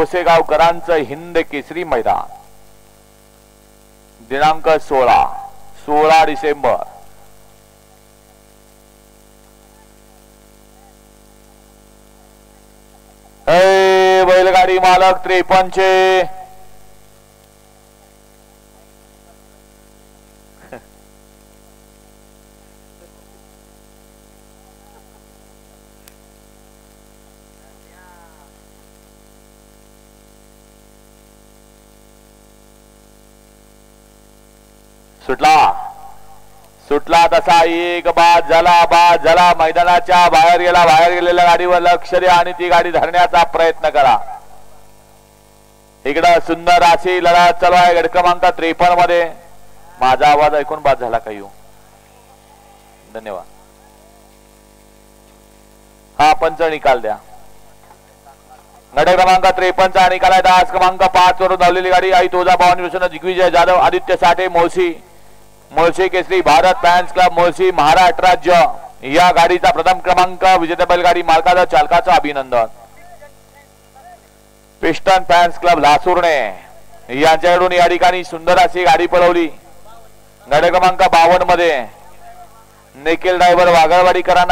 पुसेगावकरांचं हिंद केसरी मैदान दिनांक 16 डिसेंबर. बैलगाडी मालक 53 चे सुटला तसा एक बाद झाला मैदानाच्या बाहेर गेलेल्या गाडीवर लक्ष द्या आणि ती गाडी धरण्याचा प्रयत्न करा. इकडं सुंदर अशी लढत चालू आहे गट क्रमांक 53 मध्ये. माझा आवाज ऐकून बाद झाला का? धन्यवाद. हा पंच निकाल द्या. गट क्रमांक 53 चा निकाल आहे. दास क्रमांक 5 वरून धावलेली गाडी आई तुळजाभवानी विष्णू दिग्विजय जाधव आदित्य साठे मुळशी केसरी भारत फॅन्स क्लब मुळशी महाराष्ट्र राज्य या गाडीचा प्रथम क्रमांक विजेता बैलगाडी मालकाचा चालकाचं अभिनंदन. पिस्टन फॅन्स क्लब लासूरने यांच्याकडून या ठिकाणी सुंदर अशी गाडी पळवली. गट क्रमांक 52 मध्ये निखिल ड्रायव्हर वागळवाडीकरांना